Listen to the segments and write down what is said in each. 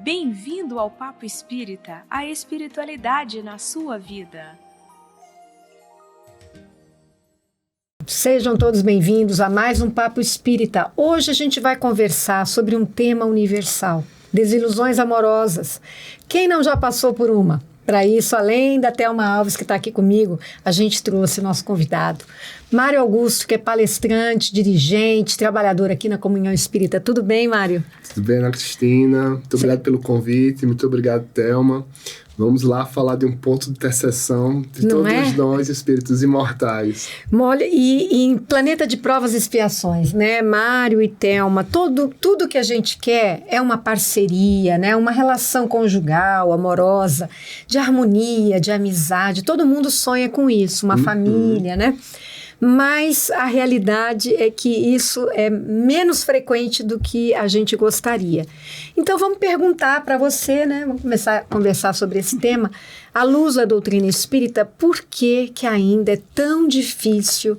Bem-vindo ao Papo Espírita, a espiritualidade na sua vida. Sejam todos bem-vindos a mais um Papo Espírita. Hoje a gente vai conversar sobre um tema universal, desilusões amorosas. Quem não já passou por uma? Para isso, além da Thelma Alves, que está aqui comigo, a gente trouxe nosso convidado, Mário Augusto, que é palestrante, dirigente, trabalhador aqui na Comunhão Espírita. Tudo bem, Mário? Tudo bem, Ana Cristina. Muito obrigado pelo convite, muito obrigado, Thelma. Vamos lá falar de um ponto de interseção de todos nós, espíritos imortais. E em Planeta de Provas e Expiações, né? Mário e Thelma, tudo que a gente quer é uma parceria, né? Uma relação conjugal, amorosa, de harmonia, de amizade. Todo mundo sonha com isso, uma família, né? Mas a realidade é que isso é menos frequente do que a gente gostaria. Então vamos perguntar para você, né? Vamos começar a conversar sobre esse tema. À luz da doutrina espírita, por que ainda é tão difícil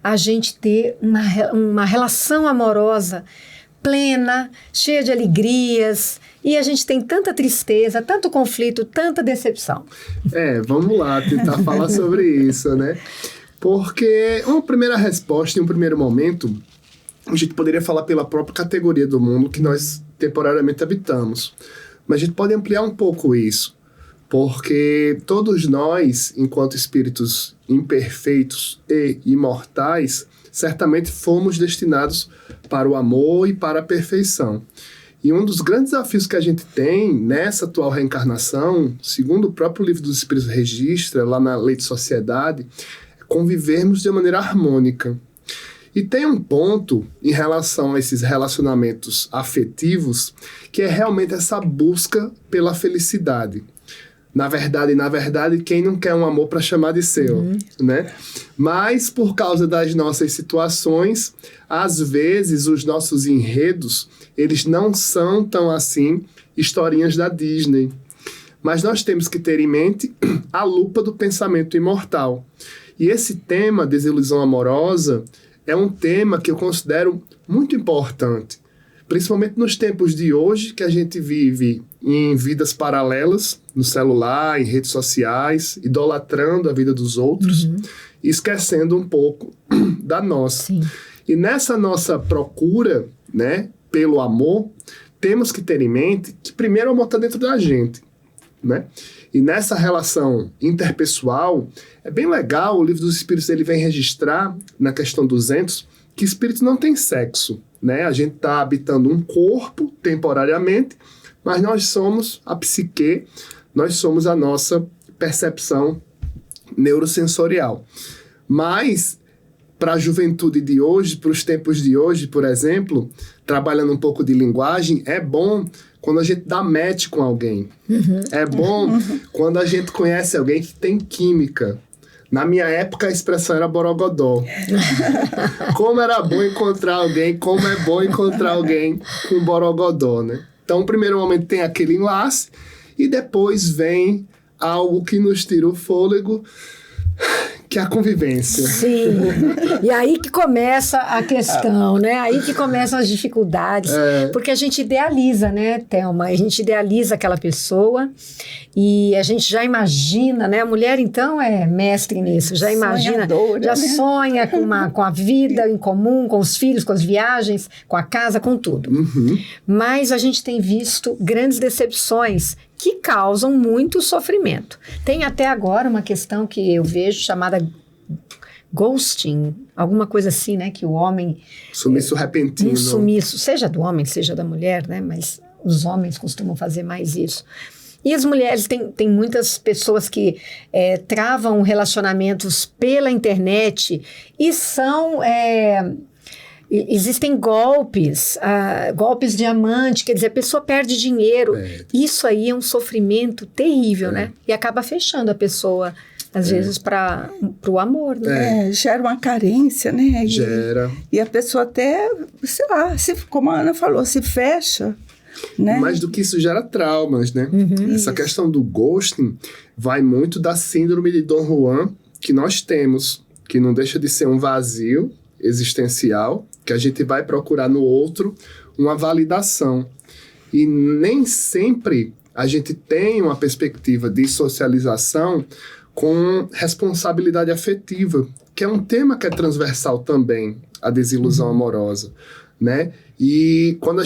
a gente ter uma relação amorosa plena, cheia de alegrias, e a gente tem tanta tristeza, tanto conflito, tanta decepção? Vamos lá tentar falar sobre isso, né? Porque uma primeira resposta, em um primeiro momento, a gente poderia falar pela própria categoria do mundo que nós temporariamente habitamos. Mas a gente pode ampliar um pouco isso, porque todos nós, enquanto espíritos imperfeitos e imortais, certamente fomos destinados para o amor e para a perfeição. E um dos grandes desafios que a gente tem nessa atual reencarnação, segundo o próprio Livro dos Espíritos registra, lá na Lei de Sociedade, convivermos de maneira harmônica. E tem um ponto em relação a esses relacionamentos afetivos que é realmente essa busca pela felicidade. Na verdade, quem não quer um amor para chamar de seu, né? Mas por causa das nossas situações, às vezes os nossos enredos, eles não são tão assim historinhas da Disney. Mas nós temos que ter em mente a lupa do pensamento imortal. E esse tema, desilusão amorosa, é um tema que eu considero muito importante, principalmente nos tempos de hoje, que a gente vive em vidas paralelas, no celular, em redes sociais, idolatrando a vida dos outros, e esquecendo um pouco da nossa. Sim. E nessa nossa procura, né, pelo amor, temos que ter em mente que primeiro o amor está dentro da gente, né? E nessa relação interpessoal, é bem legal, o Livro dos Espíritos ele vem registrar, na questão 200, que espíritos não têm sexo, né? A gente está habitando um corpo temporariamente, mas nós somos a psique, nós somos a nossa percepção neurosensorial. Mas, para a juventude de hoje, para os tempos de hoje, por exemplo, trabalhando um pouco de linguagem, é bom quando a gente dá match com alguém. É bom quando a gente conhece alguém que tem química. Na minha época, a expressão era borogodó. Como era bom encontrar alguém, como é bom encontrar alguém com borogodó, né? Então, no primeiro momento tem aquele enlace e depois vem algo que nos tira o fôlego, que é a convivência. Sim, e aí que começa a questão, né? Aí que começam as dificuldades, porque a gente idealiza, né, Thelma? A gente idealiza aquela pessoa e a gente já imagina, né? A mulher, então, é mestre nisso, já imagina, já sonha com a vida em comum, com os filhos, com as viagens, com a casa, com tudo. Mas a gente tem visto grandes decepções que causam muito sofrimento. Tem até agora uma questão que eu vejo chamada ghosting, alguma coisa assim, né? Que o homem... Sumiço repentino. Um sumiço, seja do homem, seja da mulher, né? Mas os homens costumam fazer mais isso. E as mulheres, tem muitas pessoas que travam relacionamentos pela internet e são... Existem golpes diamante, quer dizer, a pessoa perde dinheiro. Isso aí é um sofrimento terrível, né? E acaba fechando a pessoa, às vezes, para o amor, né? Gera uma carência, né? Gera. E a pessoa até, sei lá, como a Ana falou, se fecha, né? Mais do que isso, gera traumas, né? Essa questão do ghosting vai muito da síndrome de Dom Juan que nós temos, que não deixa de ser um vazio existencial, que a gente vai procurar no outro uma validação. E nem sempre a gente tem uma perspectiva de socialização com responsabilidade afetiva, que é um tema que é transversal também, a desilusão amorosa, né? E quando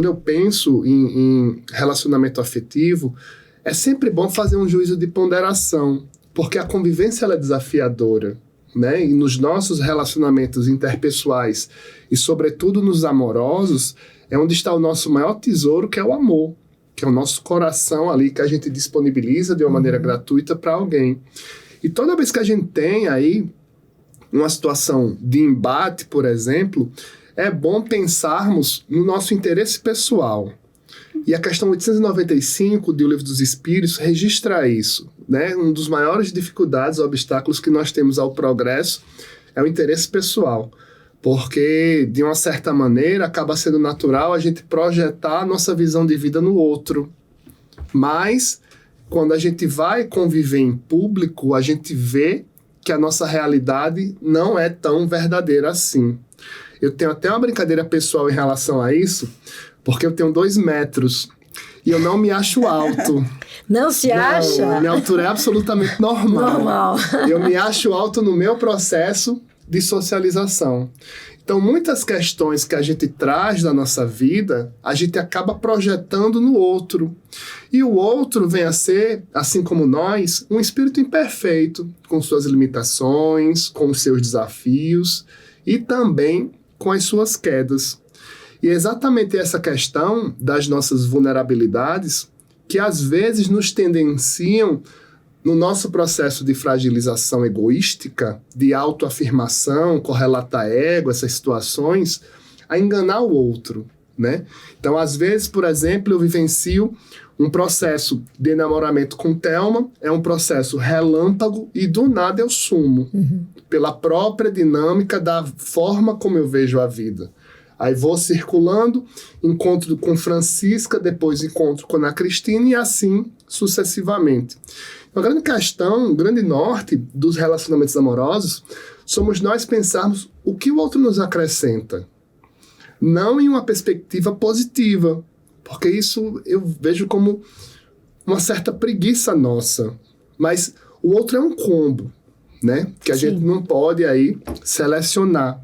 eu penso em relacionamento afetivo, é sempre bom fazer um juízo de ponderação, porque a convivência ela é desafiadora, né? E nos nossos relacionamentos interpessoais, e sobretudo nos amorosos, é onde está o nosso maior tesouro, que é o amor, que é o nosso coração ali, que a gente disponibiliza de uma maneira gratuita para alguém. E toda vez que a gente tem aí uma situação de embate, por exemplo, é bom pensarmos no nosso interesse pessoal. E a questão 895 do Livro dos Espíritos registra isso, né? Um dos maiores dificuldades, obstáculos que nós temos ao progresso é o interesse pessoal. Porque, de uma certa maneira, acaba sendo natural a gente projetar a nossa visão de vida no outro. Mas, quando a gente vai conviver em público, a gente vê que a nossa realidade não é tão verdadeira assim. Eu tenho até uma brincadeira pessoal em relação a isso, porque eu tenho 2 metros e eu não me acho alto. Não se acha? Minha altura é absolutamente normal. Eu me acho alto no meu processo de socialização. Então, muitas questões que a gente traz da nossa vida, a gente acaba projetando no outro. E o outro vem a ser, assim como nós, um espírito imperfeito, com suas limitações, com os seus desafios e também com as suas quedas. E é exatamente essa questão das nossas vulnerabilidades que às vezes nos tendenciam no nosso processo de fragilização egoística, de autoafirmação, correlata ego, essas situações, a enganar o outro, né? Então, às vezes, por exemplo, eu vivencio um processo de namoramento com Thelma, é um processo relâmpago e do nada eu sumo, pela própria dinâmica da forma como eu vejo a vida. Aí vou circulando, encontro com Francisca, depois encontro com a Cristina e assim sucessivamente. A grande questão, o grande norte dos relacionamentos amorosos, somos nós pensarmos o que o outro nos acrescenta. Não em uma perspectiva positiva, porque isso eu vejo como uma certa preguiça nossa. Mas o outro é um combo, né? Que a gente não pode aí selecionar.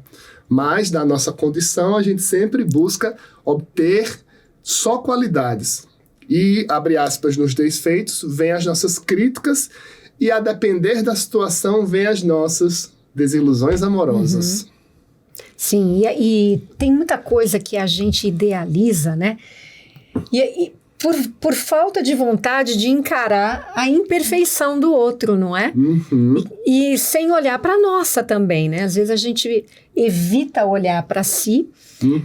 Mas, na nossa condição, a gente sempre busca obter só qualidades. E, abre aspas, nos defeitos, vem as nossas críticas e, a depender da situação, vem as nossas desilusões amorosas. Sim, e tem muita coisa que a gente idealiza, né? E por falta de vontade de encarar a imperfeição do outro, não é? E sem olhar para a nossa também, né? Às vezes a gente evita olhar para si,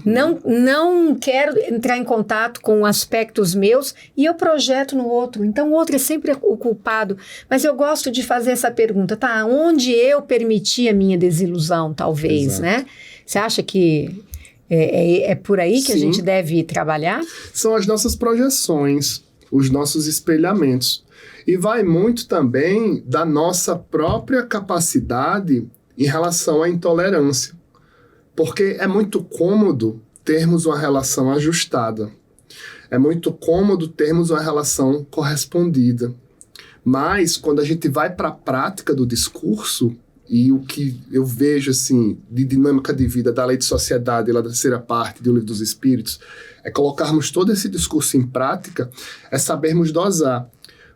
não quero entrar em contato com aspectos meus e eu projeto no outro. Então o outro é sempre o culpado. Mas eu gosto de fazer essa pergunta, tá? Onde eu permiti a minha desilusão, talvez, Exato. né? Você acha que é por aí que a gente deve trabalhar? São as nossas projeções, os nossos espelhamentos. E vai muito também da nossa própria capacidade em relação à intolerância. Porque é muito cômodo termos uma relação ajustada. É muito cômodo termos uma relação correspondida. Mas, quando a gente vai para a prática do discurso, e o que eu vejo, assim, de dinâmica de vida da Lei de Sociedade, lá da 3ª parte do Livro dos Espíritos, é colocarmos todo esse discurso em prática, é sabermos dosar.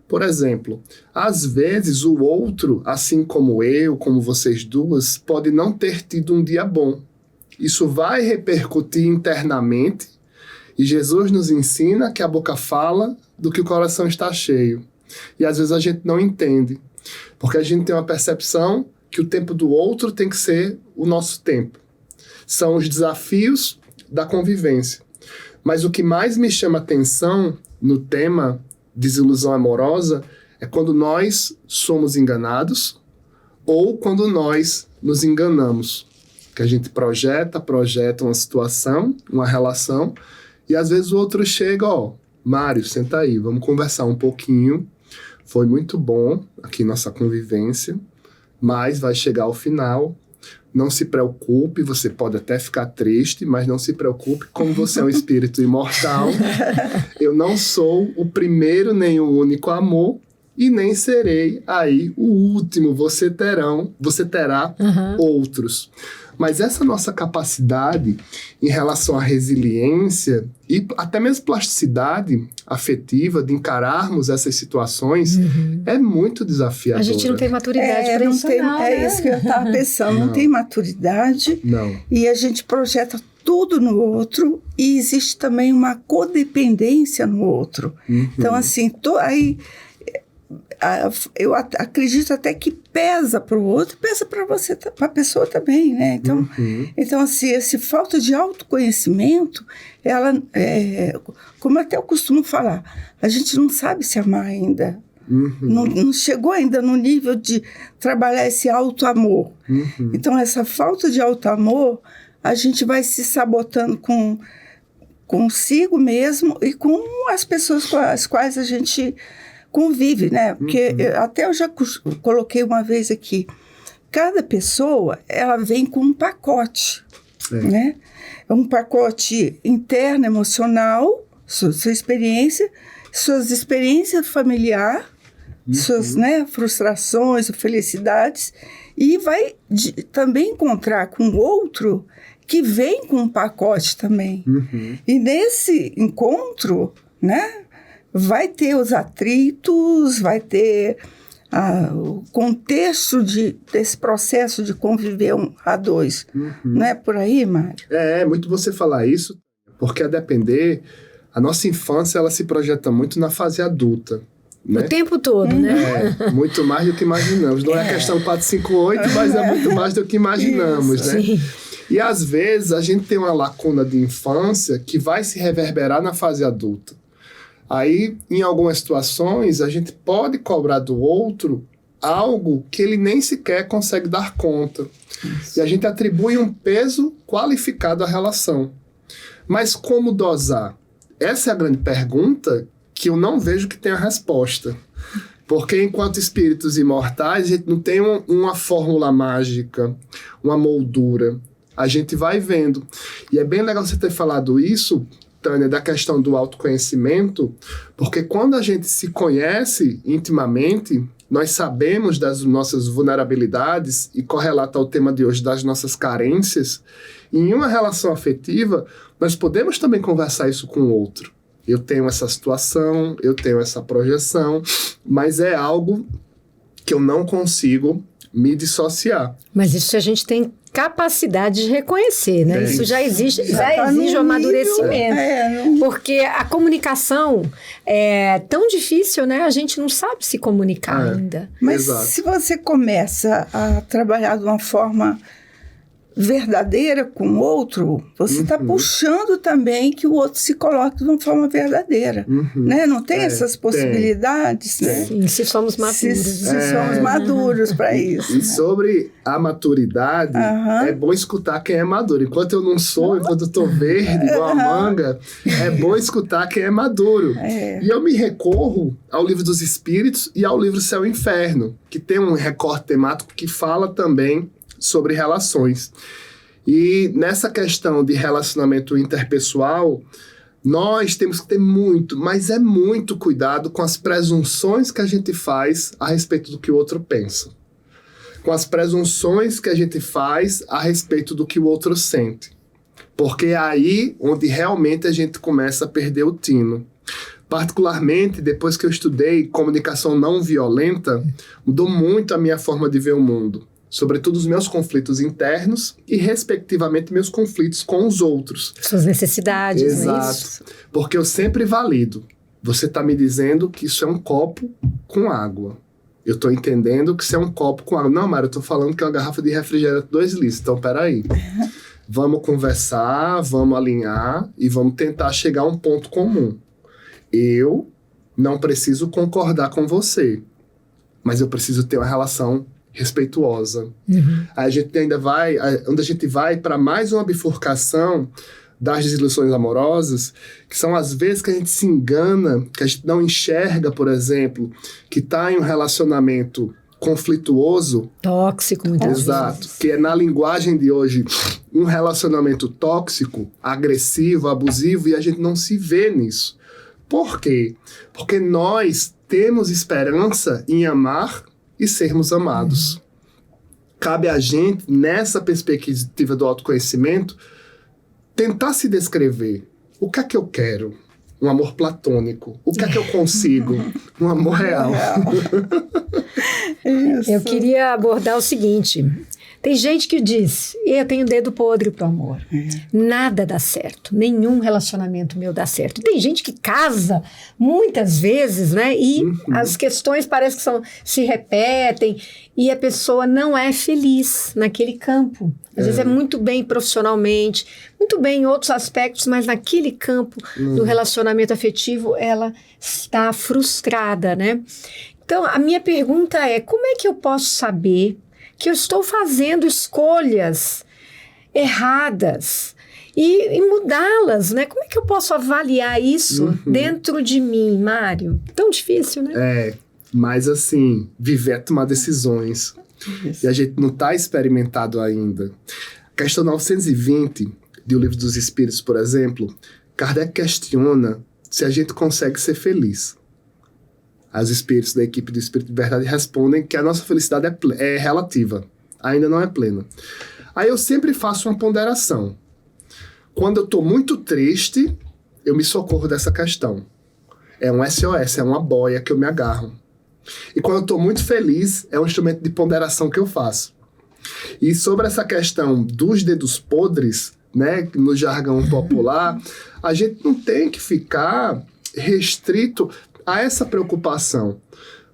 Por exemplo, às vezes o outro, assim como eu, como vocês duas, pode não ter tido um dia bom. Isso vai repercutir internamente e Jesus nos ensina que a boca fala do que o coração está cheio. E às vezes a gente não entende, porque a gente tem uma percepção que o tempo do outro tem que ser o nosso tempo. São os desafios da convivência. Mas o que mais me chama atenção no tema desilusão amorosa é quando nós somos enganados ou quando nós nos enganamos. Que a gente projeta uma situação, uma relação, e às vezes o outro chega, Mário, senta aí, vamos conversar um pouquinho. Foi muito bom aqui nossa convivência, mas vai chegar ao final, não se preocupe, você pode até ficar triste, mas não se preocupe, como você é um espírito imortal, eu não sou o primeiro nem o único amor, e nem serei aí o último, você terá outros. Mas essa nossa capacidade em relação à resiliência e até mesmo plasticidade afetiva de encararmos essas situações é muito desafiadora. A gente não tem maturidade para isso, não, É né? isso que eu estava pensando. Não tem maturidade. Não. E a gente projeta tudo no outro e existe também uma codependência no outro. Então, assim, aí... eu acredito até que pesa para o outro, pesa para você, para a pessoa também, né? Então assim, essa falta de autoconhecimento, ela, como até eu costumo falar, a gente não sabe se amar ainda. Não chegou ainda no nível de trabalhar esse auto-amor. Então, essa falta de auto-amor, a gente vai se sabotando consigo mesmo e com as pessoas com as quais a gente convive, né? Porque até eu já coloquei uma vez aqui, cada pessoa, ela vem com um pacote, né? É um pacote interno, emocional, sua experiência, suas experiências familiares, suas, né, frustrações, felicidades, e vai também encontrar com outro que vem com um pacote também. E nesse encontro, né, vai ter os atritos, vai ter o contexto desse processo de conviver a dois. Não é por aí, Mário? É muito você falar isso, porque a depender, a nossa infância ela se projeta muito na fase adulta. Né? O tempo todo, né? Muito mais do que imaginamos. Não é a questão 458, mas é muito mais do que imaginamos, Isso, né? sim. E às vezes a gente tem uma lacuna de infância que vai se reverberar na fase adulta. Aí, em algumas situações, a gente pode cobrar do outro algo que ele nem sequer consegue dar conta. E a gente atribui um peso qualificado à relação. Mas como dosar? Essa é a grande pergunta que eu não vejo que tenha resposta. Porque enquanto espíritos imortais, a gente não tem uma fórmula mágica, uma moldura. A gente vai vendo. E é bem legal você ter falado isso, Tânia, da questão do autoconhecimento, porque quando a gente se conhece intimamente, nós sabemos das nossas vulnerabilidades e correlata ao tema de hoje das nossas carências, e em uma relação afetiva, nós podemos também conversar isso com o outro. Eu tenho essa situação, eu tenho essa projeção, mas é algo que eu não consigo me dissociar. Mas isso a gente tem capacidade de reconhecer, né? Isso já existe, já exige um amadurecimento. Porque a comunicação é tão difícil, né? A gente não sabe se comunicar ainda. Mas se você começa a trabalhar de uma forma verdadeira com o outro, você está puxando também que o outro se coloque de uma forma verdadeira, né? Não tem essas possibilidades, né? Sim, se somos maduros. Se somos maduros para isso. E sobre a maturidade, é bom escutar quem é maduro. Enquanto eu não sou, enquanto eu estou verde, igual a manga, é bom escutar quem é maduro. E eu me recorro ao Livro dos Espíritos e ao livro Céu e Inferno, que tem um recorte temático que fala também sobre relações. E nessa questão de relacionamento interpessoal, nós temos que ter muito, mas é muito cuidado com as presunções que a gente faz a respeito do que o outro pensa. Com as presunções que a gente faz a respeito do que o outro sente. Porque é aí onde realmente a gente começa a perder o tino. Particularmente, depois que eu estudei comunicação não violenta, mudou muito a minha forma de ver o mundo. Sobretudo os meus conflitos internos e, respectivamente, meus conflitos com os outros. Suas necessidades, Exato. Não é isso? Porque eu sempre valido. Você está me dizendo que isso é um copo com água. Eu estou entendendo que isso é um copo com água. Não, Mário, eu estou falando que é uma garrafa de refrigerante 2 litros. Então, peraí. Vamos conversar, vamos alinhar e vamos tentar chegar a um ponto comum. Eu não preciso concordar com você, mas eu preciso ter uma relação respeituosa. A gente ainda vai, onde a gente vai para mais uma bifurcação das desilusões amorosas, que são as vezes que a gente se engana, que a gente não enxerga, por exemplo, que está em um relacionamento conflituoso. Tóxico, muitas vezes. Exato. Que é, na linguagem de hoje, um relacionamento tóxico, agressivo, abusivo, e a gente não se vê nisso. Por quê? Porque nós temos esperança em amar e sermos amados. Cabe a gente, nessa perspectiva do autoconhecimento, tentar se descrever. O que é que eu quero? Um amor platônico. O que é que eu consigo? Um amor real. Eu queria abordar o seguinte. Tem gente que diz, eu tenho dedo podre pro amor. Nada dá certo. Nenhum relacionamento meu dá certo. Tem gente que casa muitas vezes, né? E as questões parecem que se repetem e a pessoa não é feliz naquele campo. Às vezes é muito bem profissionalmente, muito bem em outros aspectos, mas naquele campo do relacionamento afetivo ela está frustrada, né? Então, a minha pergunta é, como é que eu posso saber que eu estou fazendo escolhas erradas e mudá-las, né? Como é que eu posso avaliar isso dentro de mim, Mário? Tão difícil, né? Mas assim, viver é tomar decisões. E a gente não está experimentado ainda. A questão 920 do Livro dos Espíritos, por exemplo, Kardec questiona se a gente consegue ser feliz. Os espíritos da equipe do Espírito de Verdade respondem que a nossa felicidade é relativa, ainda não é plena. Aí eu sempre faço uma ponderação. Quando eu estou muito triste, eu me socorro dessa questão. É um SOS, é uma boia que eu me agarro. E quando eu estou muito feliz, é um instrumento de ponderação que eu faço. E sobre essa questão dos dedos podres, né, no jargão popular, a gente não tem que ficar restrito a essa preocupação.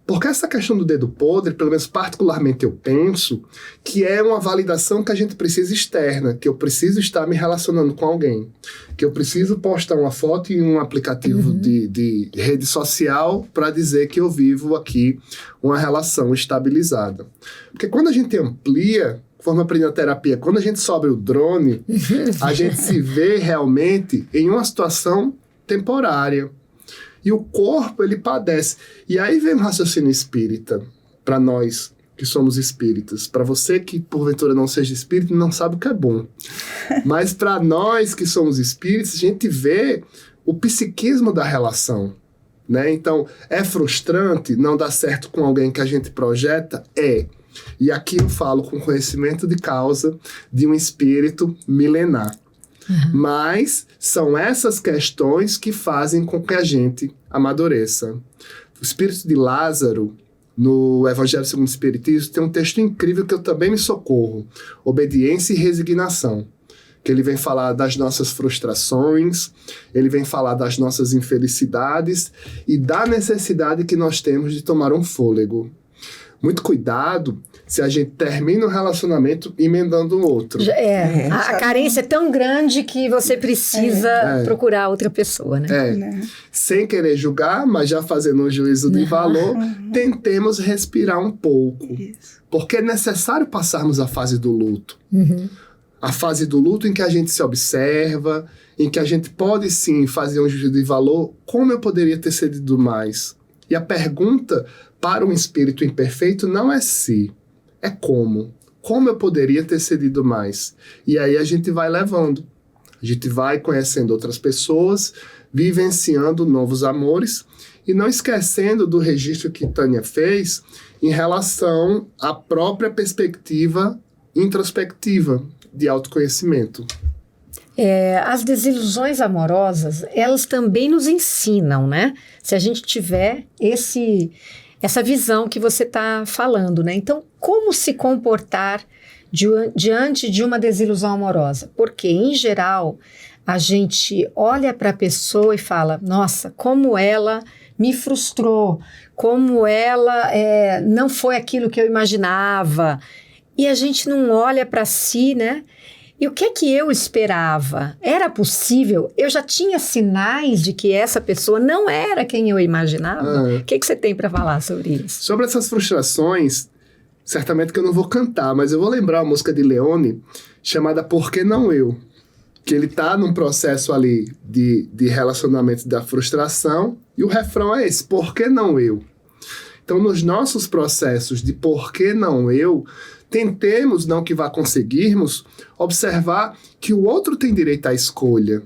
Porque essa questão do dedo podre, pelo menos particularmente eu penso, que é uma validação que a gente precisa externa, que eu preciso estar me relacionando com alguém, que eu preciso postar uma foto em um aplicativo de rede social para dizer que eu vivo aqui uma relação estabilizada. Porque quando a gente amplia, conforme aprendi na terapia, quando a gente sobe o drone, a gente se vê realmente em uma situação temporária. E o corpo, ele padece. E aí vem o raciocínio espírita, para nós que somos espíritas. Para você que, porventura, não seja espírita, não sabe o que é bom. Mas para nós que somos espíritas, a gente vê o psiquismo da relação. Né? Então, é frustrante não dar certo com alguém que a gente projeta? É. E aqui eu falo com conhecimento de causa de um espírito milenar. Mas são essas questões que fazem com que a gente amadureça. O espírito de Lázaro, no Evangelho segundo o Espiritismo, tem um texto incrível que eu também me socorro. Obediência e resignação. Que ele vem falar das nossas frustrações, ele vem falar das nossas infelicidades e da necessidade que nós temos de tomar um fôlego. Muito cuidado se a gente termina um relacionamento emendando um outro. A carência é tão grande que você precisa procurar outra pessoa, né? Sem querer julgar, mas já fazendo um juízo de valor, tentemos respirar um pouco. Isso. Porque é necessário passarmos a fase do luto. A fase do luto em que a gente se observa, em que a gente pode sim fazer um juízo de valor, como eu poderia ter cedido mais? E a pergunta para um espírito imperfeito não é se, é como. Como eu poderia ter cedido mais? E aí a gente vai levando. A gente vai conhecendo outras pessoas, vivenciando novos amores e não esquecendo do registro que Tânia fez em relação à própria perspectiva introspectiva de autoconhecimento. As desilusões amorosas, elas também nos ensinam, né? Se a gente tiver essa visão que você está falando, né? Então, como se comportar diante de uma desilusão amorosa? Porque, em geral, a gente olha para a pessoa e fala, nossa, como ela me frustrou, como ela não foi aquilo que eu imaginava. E a gente não olha para si, né? E o que é que eu esperava? Era possível? Eu já tinha sinais de que essa pessoa não era quem eu imaginava? O que você tem para falar sobre isso? Sobre essas frustrações, certamente que eu não vou cantar, mas eu vou lembrar uma música de Leone chamada Por Que Não Eu? Que ele tá num processo ali de relacionamento da frustração e o refrão é esse, por que não eu? Então, nos nossos processos de por que não eu, tentemos, não que vá conseguirmos, observar que o outro tem direito à escolha.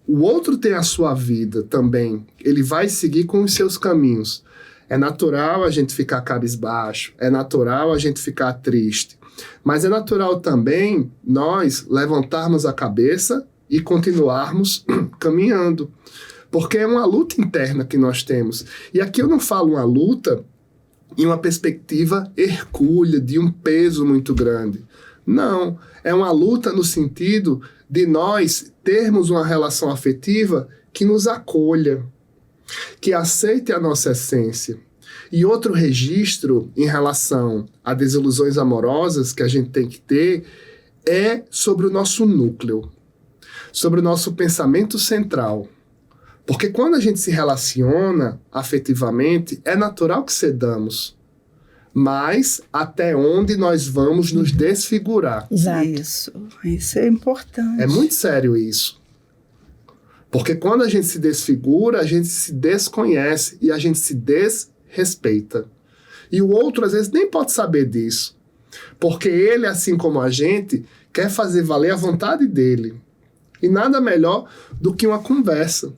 O outro tem a sua vida também. Ele vai seguir com os seus caminhos. É natural a gente ficar cabisbaixo, é natural a gente ficar triste. Mas é natural também nós levantarmos a cabeça e continuarmos caminhando. Porque é uma luta interna que nós temos. E aqui eu não falo uma luta em uma perspectiva hercúlea, de um peso muito grande. Não, é uma luta no sentido de nós termos uma relação afetiva que nos acolha, que aceite a nossa essência. E outro registro em relação a desilusões amorosas que a gente tem que ter é sobre o nosso núcleo, sobre o nosso pensamento central. Porque quando a gente se relaciona afetivamente, é natural que cedamos. Mas até onde nós vamos nos desfigurar? Exato. Isso é importante. É muito sério isso. Porque quando a gente se desfigura, a gente se desconhece e a gente se desrespeita. E o outro, às vezes, nem pode saber disso. Porque ele, assim como a gente, quer fazer valer a vontade dele. E nada melhor do que uma conversa.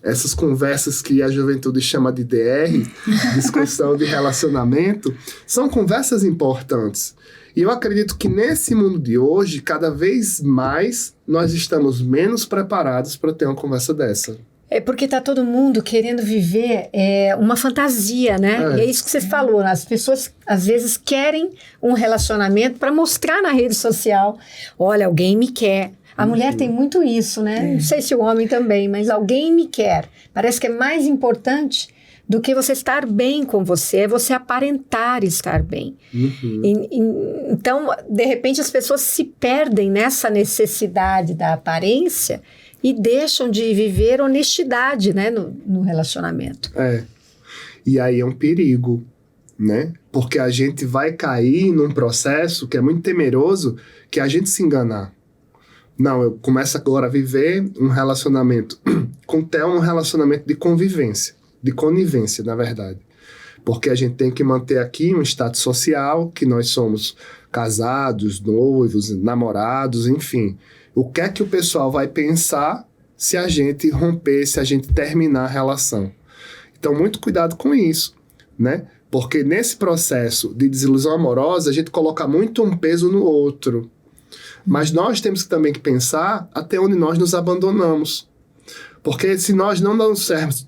Essas conversas que a juventude chama de DR, discussão de relacionamento, são conversas importantes. E eu acredito que nesse mundo de hoje, cada vez mais, nós estamos menos preparados para ter uma conversa dessa. É porque está todo mundo querendo viver uma fantasia, né? E é isso que você falou. As pessoas, às vezes, querem um relacionamento para mostrar na rede social. Olha, alguém me quer. A mulher tem muito isso, né? Não sei se o homem também, mas alguém me quer. Parece que é mais importante do que você estar bem com você, é você aparentar estar bem. Então, de repente, as pessoas se perdem nessa necessidade da aparência e deixam de viver honestidade, né, no relacionamento. E aí é um perigo, né? Porque a gente vai cair num processo que é muito temeroso, que é a gente se enganar. Não, eu começo agora a viver um relacionamento com o Theo, um relacionamento de convivência, de conivência, na verdade. Porque a gente tem que manter aqui um status social, que nós somos casados, noivos, namorados, enfim. O que é que o pessoal vai pensar se a gente romper, se a gente terminar a relação? Então, muito cuidado com isso, né? Porque nesse processo de desilusão amorosa, a gente coloca muito um peso no outro. Mas nós temos também que pensar até onde nós nos abandonamos. Porque se nós não damos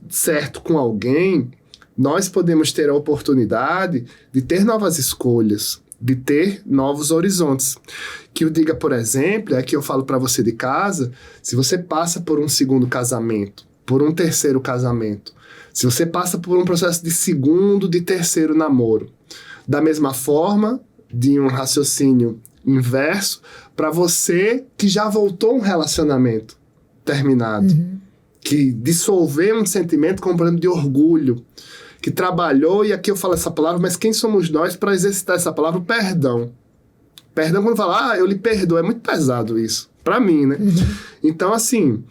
certo com alguém, nós podemos ter a oportunidade de ter novas escolhas, de ter novos horizontes. Que eu diga, por exemplo, é que eu falo para você de casa, se você passa por um segundo casamento, por um terceiro casamento, se você passa por um processo de segundo, de terceiro namoro, da mesma forma, de um raciocínio inverso, para você que já voltou um relacionamento terminado, que dissolveu um sentimento com um problema de orgulho, que trabalhou, e aqui eu falo essa palavra, mas quem somos nós para exercitar essa palavra? O perdão. Perdão, quando fala, eu lhe perdoo, é muito pesado isso, para mim, né? Então, assim,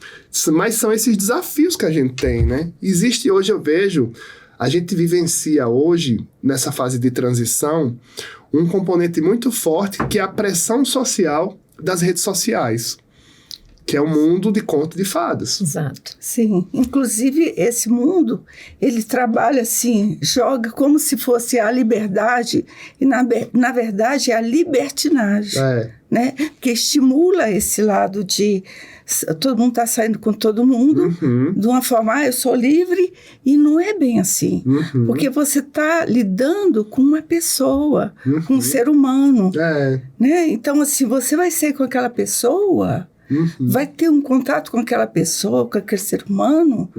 mas são esses desafios que a gente tem, né? Existe hoje, eu vejo, a gente vivencia hoje, nessa fase de transição, um componente muito forte que é a pressão social das redes sociais, que é o mundo de conto de fadas. Exato. Sim, inclusive esse mundo, ele trabalha assim, joga como se fosse a liberdade, e na verdade é a libertinagem, né? Que estimula esse lado de todo mundo está saindo com todo mundo, de uma forma, eu sou livre, e não é bem assim. Porque você está lidando com uma pessoa, com um ser humano. Né? Então, assim, você vai ser com aquela pessoa, vai ter um contato com aquela pessoa, com aquele ser humano.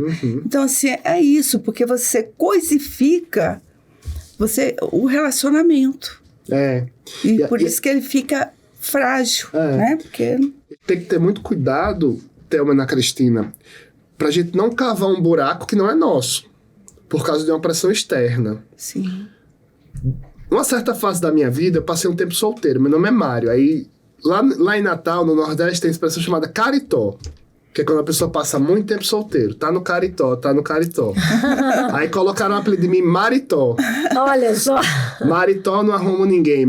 Então, assim, é isso, porque você coisifica o relacionamento. E por isso que ele fica frágil, né? Porque tem que ter muito cuidado, Thelma e Ana Cristina, pra gente não cavar um buraco que não é nosso, por causa de uma pressão externa. Sim. Uma certa fase da minha vida, eu passei um tempo solteiro. Meu nome é Mário. Aí, lá em Natal, no Nordeste, tem uma expressão chamada caritó. Que é quando a pessoa passa muito tempo solteiro. Tá no caritó. Aí colocaram o apelido de mim, Maritó. Olha só. Maritó não arrumo ninguém.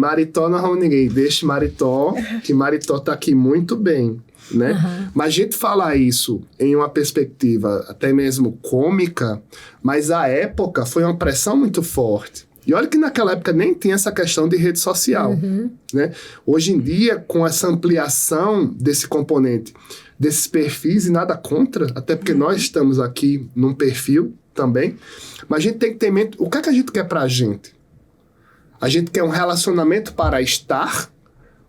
Deixa Maritó, que Maritó tá aqui muito bem, né? Mas a gente falar isso em uma perspectiva até mesmo cômica, mas a época foi uma pressão muito forte. E olha que naquela época nem tinha essa questão de rede social, né? Hoje em dia, com essa ampliação desse componente, desses perfis, e nada contra, até porque nós estamos aqui num perfil também, mas a gente tem que ter em mente, o que é que a gente quer pra gente? A gente quer um relacionamento para estar,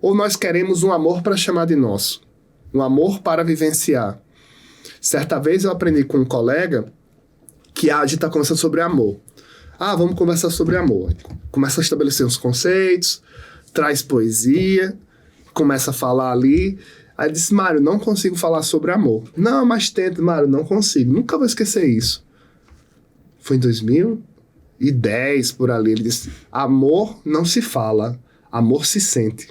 ou nós queremos um amor para chamar de nosso? Um amor para vivenciar? Certa vez eu aprendi com um colega que a gente está conversando sobre amor. Vamos conversar sobre amor. Começa a estabelecer uns conceitos, traz poesia, começa a falar ali. Aí ele disse, Mário, não consigo falar sobre amor. Não, mas tenta, Mário, não consigo. Nunca vou esquecer isso. Foi em 2010, por ali. Ele disse, amor não se fala, amor se sente.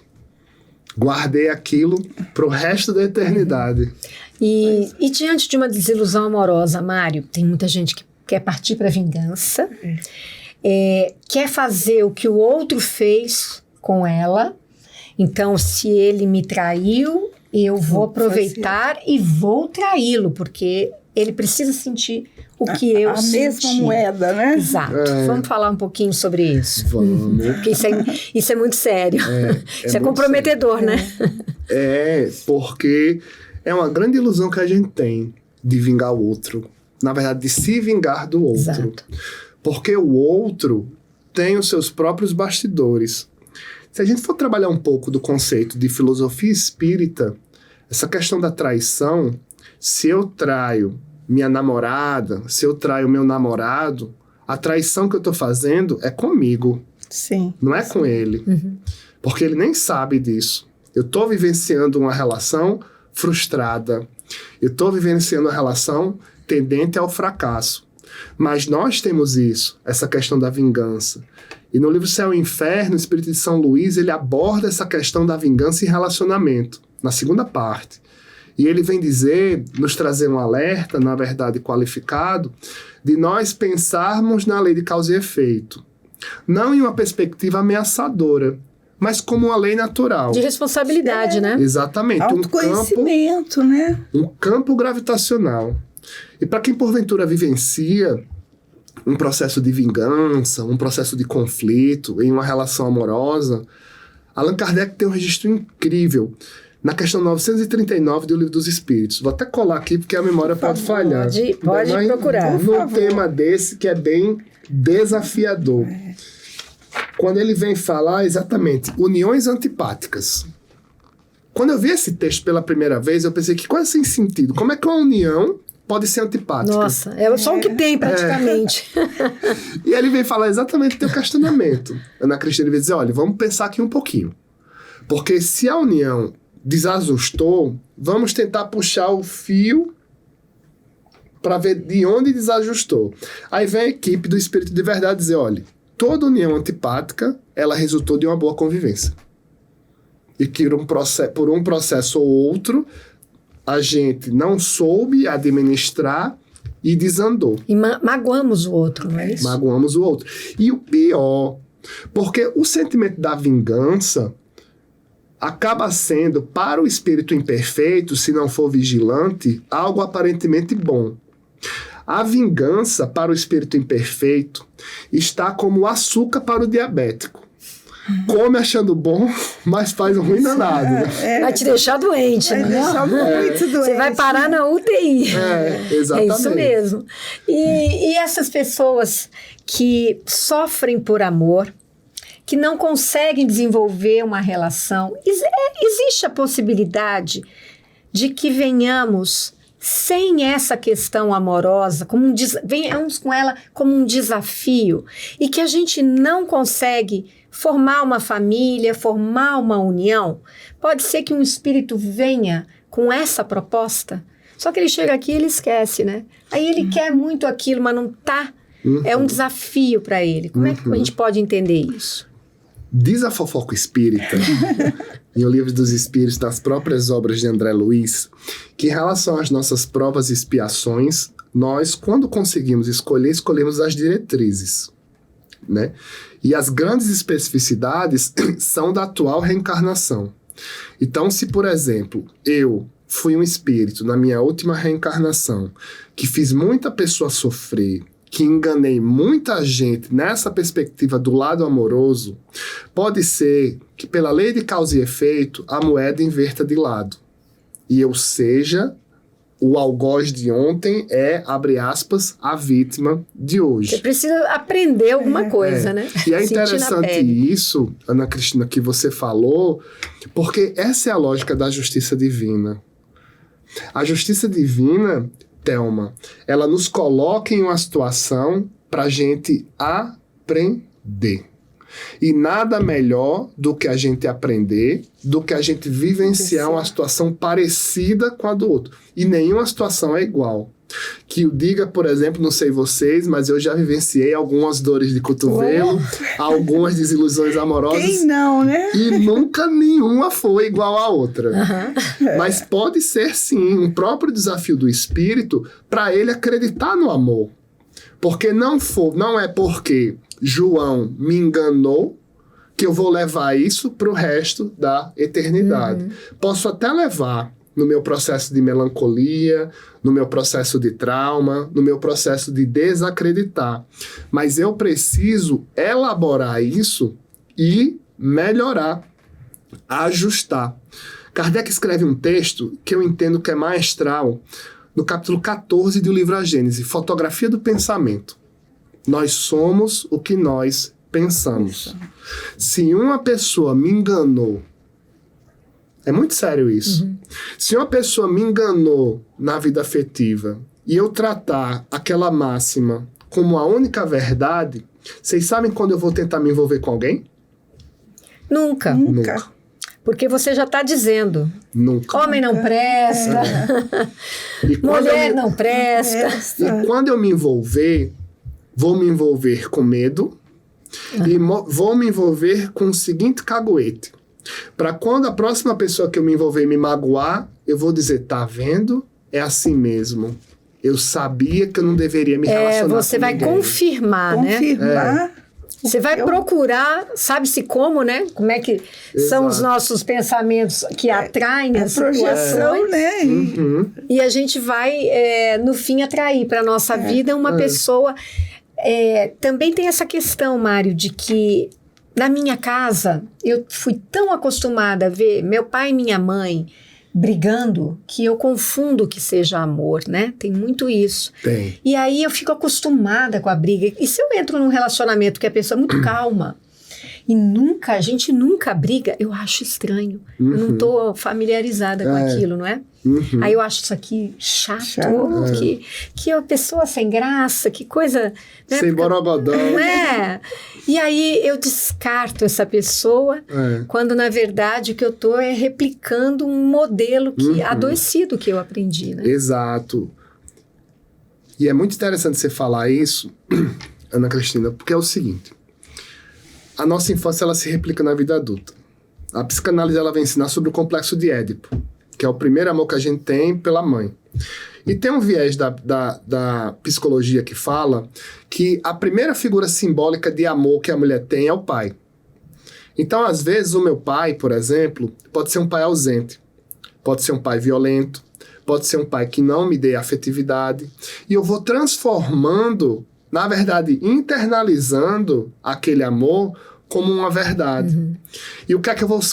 Guardei aquilo pro resto da eternidade. E diante de uma desilusão amorosa, Mário, tem muita gente que quer partir para a vingança, quer fazer o que o outro fez com ela. Então, se ele me traiu, eu vou aproveitar e vou traí-lo, porque ele precisa sentir o que eu senti. A mesma moeda, né? Exato. Vamos falar um pouquinho sobre isso. Vamos. Porque isso é muito sério. Isso é comprometedor, sério, né? Porque é uma grande ilusão que a gente tem de vingar o outro. Na verdade, de se vingar do outro. Exato. Porque o outro tem os seus próprios bastidores. Se a gente for trabalhar um pouco do conceito de filosofia espírita, essa questão da traição, se eu traio minha namorada, se eu traio meu namorado, a traição que eu estou fazendo é comigo. Sim. Não é com ele. Porque ele nem sabe disso. Eu estou vivenciando uma relação frustrada. Eu estou vivenciando uma relação tendente ao fracasso. Mas nós temos isso, essa questão da vingança. E no livro Céu e Inferno, o Espírito de São Luís, ele aborda essa questão da vingança e relacionamento, na segunda parte. E ele vem dizer, nos trazer um alerta, na verdade qualificado, de nós pensarmos na lei de causa e efeito. Não em uma perspectiva ameaçadora, mas como uma lei natural. De responsabilidade, né? Exatamente. Autoconhecimento, né? Um campo gravitacional. E para quem porventura vivencia um processo de vingança, um processo de conflito em uma relação amorosa, Allan Kardec tem um registro incrível na questão 939 do Livro dos Espíritos. Vou até colar aqui porque a memória pode falhar. Pode procurar. Num tema desse que é bem desafiador. Quando ele vem falar exatamente uniões antipáticas. Quando eu vi esse texto pela primeira vez, eu pensei que quase sem sentido. Como é que uma união pode ser antipática? Nossa, é só o que tem praticamente. E ele vem falar exatamente o teu questionamento. Ana Cristina vai dizer, olha, vamos pensar aqui um pouquinho. Porque se a união desajustou, vamos tentar puxar o fio para ver de onde desajustou. Aí vem a equipe do Espírito de Verdade dizer, olha, toda união antipática, ela resultou de uma boa convivência. E que por um processo ou outro, a gente não soube administrar e desandou. E magoamos o outro, não é isso? Magoamos o outro. E o pior, porque o sentimento da vingança acaba sendo, para o espírito imperfeito, se não for vigilante, algo aparentemente bom. A vingança, para o espírito imperfeito, está como açúcar para o diabético. Come achando bom, mas faz um ruim danado. Né? Vai te deixar doente, vai deixar muito doente. Você vai parar na UTI. Exatamente. É isso mesmo. E essas pessoas que sofrem por amor, que não conseguem desenvolver uma relação, existe a possibilidade de que venhamos sem essa questão amorosa, venhamos com ela como um desafio, e que a gente não consegue formar uma família, formar uma união. Pode ser que um espírito venha com essa proposta, só que ele chega aqui e ele esquece, né? Aí ele quer muito aquilo, mas não tá. É um desafio para ele. Como é que a gente pode entender isso? Diz a fofoca espírita, em O Livro dos Espíritos, das próprias obras de André Luiz, que em relação às nossas provas e expiações, nós, quando conseguimos escolher, escolhemos as diretrizes, né? E as grandes especificidades são da atual reencarnação. Então, se, por exemplo, eu fui um espírito na minha última reencarnação, que fiz muita pessoa sofrer, que enganei muita gente nessa perspectiva do lado amoroso, pode ser que pela lei de causa e efeito a moeda inverta de lado. E eu seja o algoz de ontem abre aspas, a vítima de hoje. Você precisa aprender alguma coisa, né? E é Sentir na interessante pele. isso, Ana Cristina, que você falou, porque essa é a lógica da justiça divina. A justiça divina, Thelma, ela nos coloca em uma situação para a gente aprender. E nada melhor do que a gente aprender, do que a gente vivenciar uma situação parecida com a do outro. E nenhuma situação é igual. Que eu diga, por exemplo, não sei vocês, mas eu já vivenciei algumas dores de cotovelo, algumas desilusões amorosas. Quem não, né? E nunca nenhuma foi igual à outra. Mas pode ser, sim, um próprio desafio do espírito para ele acreditar no amor. Porque não é porque João me enganou que eu vou levar isso para o resto da eternidade. Posso até levar no meu processo de melancolia, no meu processo de trauma, no meu processo de desacreditar. Mas eu preciso elaborar isso e melhorar, ajustar. Kardec escreve um texto que eu entendo que é maestral, no capítulo 14 do livro A Gênese, Fotografia do Pensamento. Nós somos o que nós pensamos. Se uma pessoa me enganou, é muito sério isso. Se uma pessoa me enganou na vida afetiva e eu tratar aquela máxima como a única verdade, vocês sabem quando eu vou tentar me envolver com alguém? Nunca. Porque você já está dizendo. Nunca. Homem não presta. E quando Mulher não presta. E quando eu me envolver, vou me envolver com medo e vou me envolver com o seguinte caguete. Para quando a próxima pessoa que eu me envolver me magoar, eu vou dizer, tá vendo? É assim mesmo. Eu sabia que eu não deveria me relacionar você com vai ninguém. confirmar, né? Você vai procurar, sabe-se como, né? Como é que são os nossos pensamentos que atraem as projeção, né? E a gente vai, no fim, atrair para a nossa vida uma pessoa. Também tem essa questão, Mário, de que na minha casa eu fui tão acostumada a ver meu pai e minha mãe brigando que eu confundo que seja amor, né? Tem muito isso. Tem. E aí eu fico acostumada com a briga. E se eu entro num relacionamento que a pessoa é muito calma e a gente nunca briga, eu acho estranho. Eu não estou familiarizada com aquilo, não é? Aí eu acho isso aqui chato. Que a pessoa sem graça, que coisa... Né? Sem borogodó. Não é? E aí eu descarto essa pessoa, quando na verdade o que eu estou é replicando um modelo adoecido que eu aprendi, né? Exato. E é muito interessante você falar isso, Ana Cristina, porque é o seguinte. A nossa infância, ela se replica na vida adulta. A psicanálise, ela vai ensinar sobre o complexo de Édipo, que é o primeiro amor que a gente tem pela mãe. E tem um viés da psicologia que fala que a primeira figura simbólica de amor que a mulher tem é o pai. Então, às vezes, o meu pai, por exemplo, pode ser um pai ausente, pode ser um pai violento, pode ser um pai que não me dê afetividade, e eu vou transformando, na verdade, internalizando aquele amor como uma verdade. E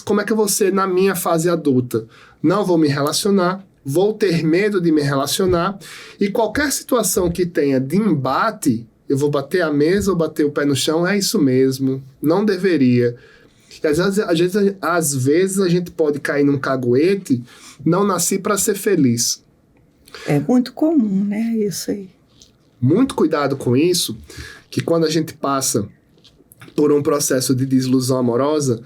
como é que eu vou ser na minha fase adulta? Não vou me relacionar, vou ter medo de me relacionar, e qualquer situação que tenha de embate, eu vou bater a mesa ou bater o pé no chão, é isso mesmo, não deveria. E às vezes a gente pode cair num caguete, não nasci para ser feliz. É muito comum, né, isso aí. Muito cuidado com isso, que quando a gente passa por um processo de desilusão amorosa,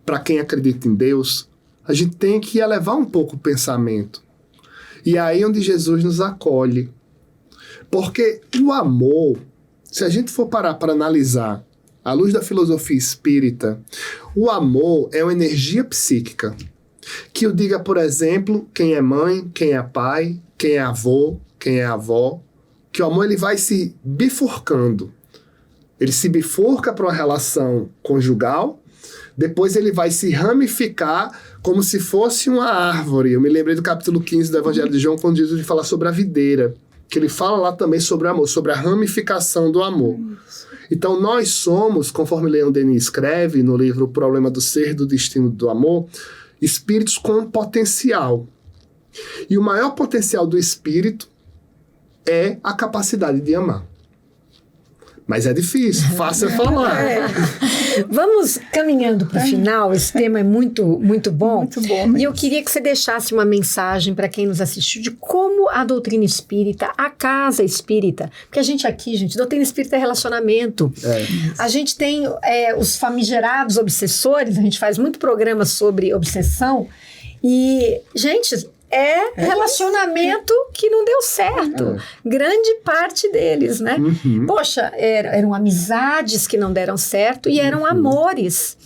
para quem acredita em Deus, a gente tem que elevar um pouco o pensamento. E é aí onde Jesus nos acolhe. Porque o amor, se a gente for parar para analisar à luz da filosofia espírita, o amor é uma energia psíquica que o diga, por exemplo, quem é mãe, quem é pai, quem é avô, quem é avó, que o amor ele vai se bifurcando. Ele se bifurca para uma relação conjugal, depois ele vai se ramificar como se fosse uma árvore. Eu me lembrei do capítulo 15 do Evangelho de João, quando Jesus fala sobre a videira, que ele fala lá também sobre o amor, sobre a ramificação do amor. Então nós somos, conforme Leon Denis escreve no livro O Problema do Ser, do Destino do Amor, espíritos com potencial. E o maior potencial do espírito é a capacidade de amar. Mas é difícil, fácil é falar. Vamos caminhando para o final, esse tema é muito, muito bom. Muito bom. E eu queria que você deixasse uma mensagem para quem nos assistiu de como a doutrina espírita, a casa espírita, porque a gente aqui, gente, doutrina espírita é relacionamento. A gente tem os famigerados obsessores, a gente faz muito programa sobre obsessão e, gente, relacionamento que não deu certo. Grande parte deles, né? Poxa, eram amizades que não deram certo e eram amores.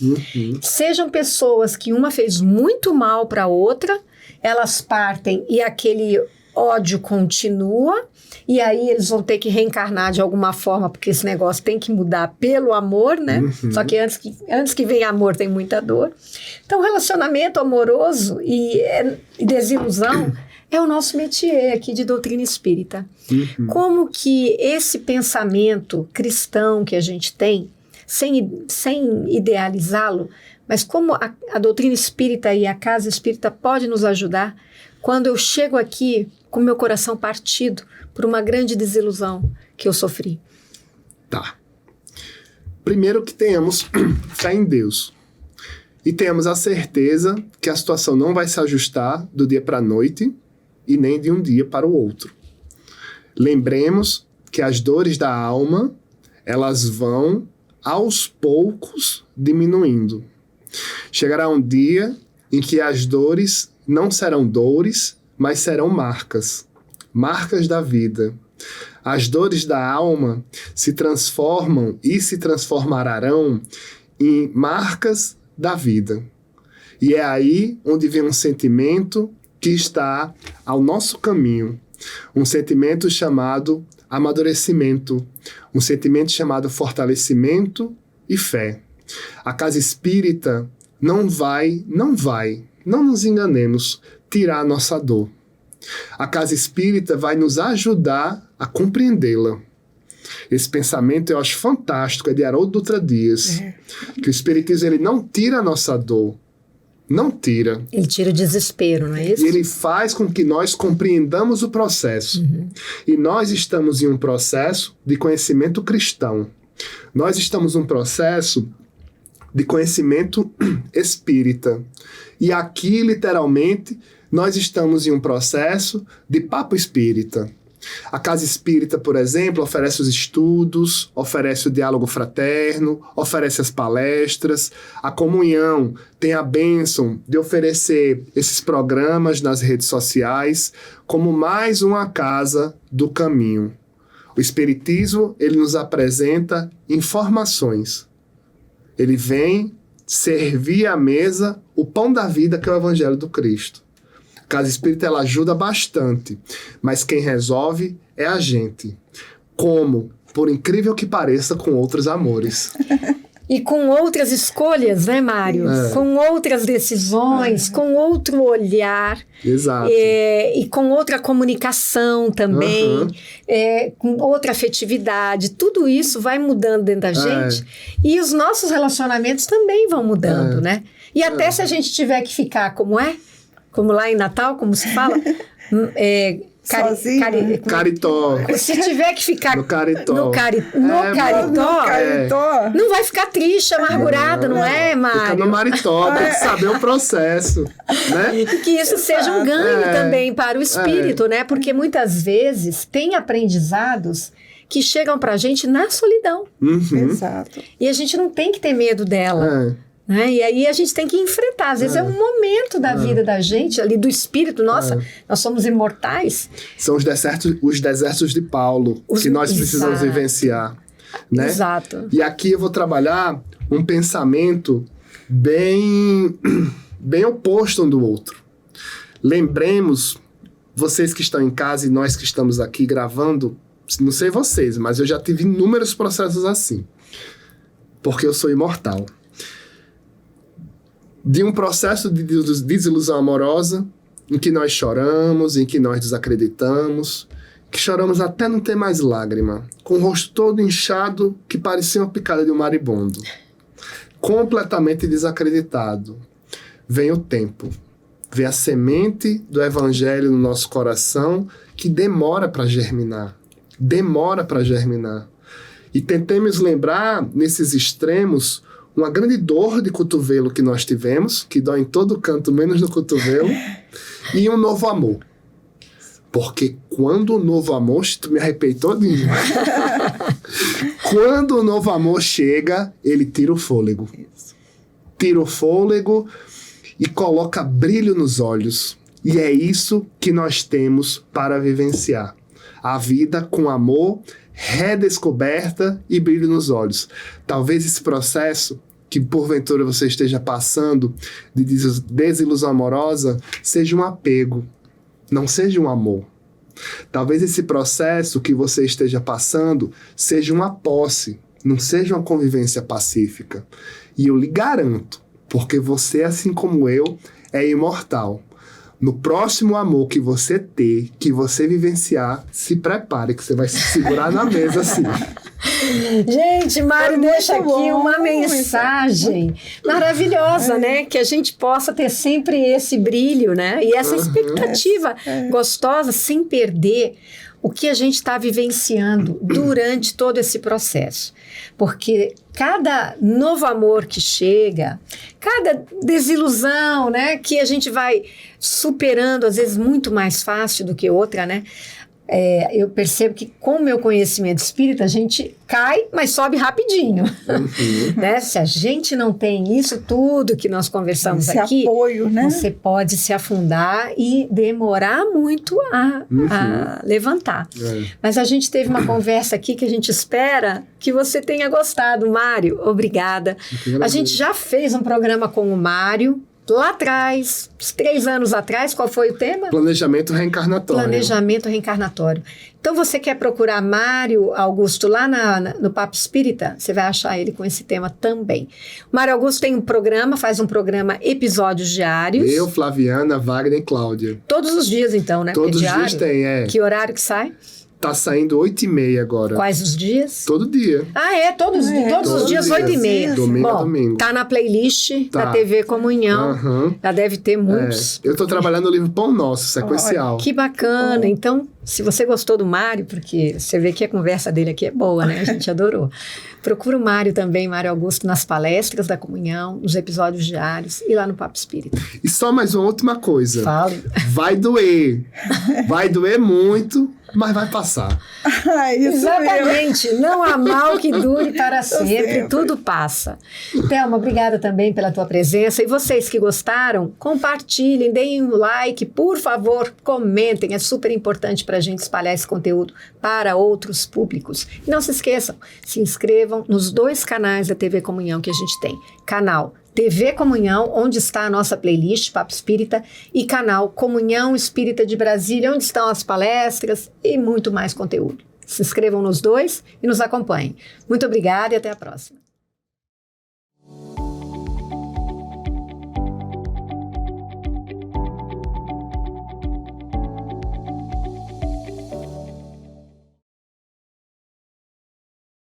Sejam pessoas que uma fez muito mal para a outra, elas partem e aquele ódio continua, e aí eles vão ter que reencarnar de alguma forma, porque esse negócio tem que mudar pelo amor, né? Só que antes que venha amor tem muita dor. Então, relacionamento amoroso e desilusão é o nosso métier aqui de doutrina espírita. Como que esse pensamento cristão que a gente tem, sem idealizá-lo, mas como a doutrina espírita e a casa espírita pode nos ajudar quando eu chego aqui com meu coração partido por uma grande desilusão que eu sofri. Tá. Primeiro que tenhamos fé em Deus. E tenhamos a certeza que a situação não vai se ajustar do dia para a noite e nem de um dia para o outro. Lembremos que as dores da alma, elas vão aos poucos diminuindo. Chegará um dia em que as dores não serão dores, mas serão marcas da vida. As dores da alma se transformam e se transformarão em marcas da vida. E é aí onde vem um sentimento que está ao nosso caminho, um sentimento chamado amadurecimento, um sentimento chamado fortalecimento e fé. A casa espírita não nos enganemos, tirar a nossa dor. A casa espírita vai nos ajudar a compreendê-la. Esse pensamento eu acho fantástico, é de Haroldo Dutra Dias, que o espiritismo ele não tira a nossa dor, não tira. Ele tira o desespero, não é isso? E ele faz com que nós compreendamos o processo. E nós estamos em um processo de conhecimento cristão. Nós estamos em um processo de conhecimento espírita. E aqui, literalmente, nós estamos em um processo de papo espírita. A casa espírita, por exemplo, oferece os estudos, oferece o diálogo fraterno, oferece as palestras. A comunhão tem a bênção de oferecer esses programas nas redes sociais como mais uma casa do caminho. O espiritismo, ele nos apresenta informações. Ele vem servir à mesa o pão da vida, que é o Evangelho do Cristo. A casa espírita ela ajuda bastante, mas quem resolve é a gente. Como, por incrível que pareça, com outros amores. E com outras escolhas, né, Mário? Com outras decisões, com outro olhar. Exato. E com outra comunicação também, com outra afetividade. Tudo isso vai mudando dentro da gente. E os nossos relacionamentos também vão mudando, né? E até se a gente tiver que ficar, como lá em Natal, como se fala... Caritó. Se tiver que ficar no caritó, no caritó, não vai ficar triste, amargurado, não é, Mário? Fica no maritó, tem que saber o processo, né? E que isso seja um ganho também para o espírito, né? Porque muitas vezes tem aprendizados que chegam pra gente na solidão. Exato. E a gente não tem que ter medo dela. Né? E aí a gente tem que enfrentar. Às vezes é um momento da vida da gente, ali do espírito. Nossa, nós somos imortais. São os desertos de Paulo que nós precisamos vivenciar. né? Exato. E aqui eu vou trabalhar um pensamento bem oposto um do outro. Lembremos, vocês que estão em casa e nós que estamos aqui gravando, não sei vocês, mas eu já tive inúmeros processos assim. Porque eu sou imortal. De um processo de desilusão amorosa, em que nós choramos, em que nós desacreditamos, que choramos até não ter mais lágrima, com o rosto todo inchado, que parecia uma picada de um maribondo. Completamente desacreditado. Vem o tempo. Vem a semente do evangelho no nosso coração, que demora para germinar. Demora para germinar. E tentemos lembrar, nesses extremos, uma grande dor de cotovelo que nós tivemos, que dói em todo canto, menos no cotovelo, e um novo amor. Porque quando o novo amor... Tu me arrepiei todinho. Quando o novo amor chega, ele tira o fôlego. Tira o fôlego e coloca brilho nos olhos. E é isso que nós temos para vivenciar. A vida com amor, redescoberta e brilho nos olhos. Talvez esse processo que porventura você esteja passando de desilusão amorosa seja um apego, não seja um amor. Talvez esse processo que você esteja passando seja uma posse, não seja uma convivência pacífica. E eu lhe garanto, porque você, assim como eu, é imortal. No próximo amor que você ter, que você vivenciar, se prepare que você vai se segurar na mesa assim. Gente, Mário Foi deixa muito aqui bom, uma mensagem maravilhosa, né? Que a gente possa ter sempre esse brilho, né? E essa expectativa gostosa, sem perder o que a gente está vivenciando durante todo esse processo. Porque cada novo amor que chega, cada desilusão, né? Que a gente vai superando, às vezes, muito mais fácil do que outra, né? Eu percebo que com o meu conhecimento espírita, a gente cai, mas sobe rapidinho. Né? Se a gente não tem isso tudo que nós conversamos esse aqui, apoio, né? você pode se afundar e demorar muito a levantar. Mas a gente teve uma conversa aqui que a gente espera que você tenha gostado, Mário. Obrigada. A gente já fez um programa com o Mário, lá atrás, uns 3 anos atrás. Qual foi o tema? Planejamento reencarnatório. Planejamento reencarnatório. Então, você quer procurar Mário Augusto lá no Papo Espírita? Você vai achar ele com esse tema também. O Mário Augusto tem um programa, faz um programa episódios diários. Eu, Flaviana, Wagner e Cláudia. Todos os dias, então, né? Todos Porque os dias tem, Que horário que sai? Tá saindo 8h30 agora. Quais os dias? Todo dia. Todos os dias, 8h30. Domingo a Bom, domingo. tá na playlist Tá. da TV Comunhão. Já deve ter muitos. Eu tô trabalhando no livro Pão Nosso, sequencial. Que bacana. Então, se você gostou do Mário, porque você vê que a conversa dele aqui é boa, né? A gente adorou. Procura o Mário também, Mário Augusto, nas palestras da Comunhão, nos episódios diários e lá no Papo Espírita. E só mais uma última coisa. Fale. Vai doer. Vai doer muito, mas vai passar. Isso Exatamente. Não há mal que dure para sempre. Tudo passa. Thelma, obrigada também pela tua presença. E vocês que gostaram, compartilhem, deem um like, por favor, comentem. É super importante para a gente espalhar esse conteúdo para outros públicos. E não se esqueçam, se inscrevam nos 2 canais da TV Comunhão que a gente tem. Canal TV Comunhão, onde está a nossa playlist Papo Espírita, e canal Comunhão Espírita de Brasília, onde estão as palestras e muito mais conteúdo. Se inscrevam nos 2 e nos acompanhem. Muito obrigada e até a próxima.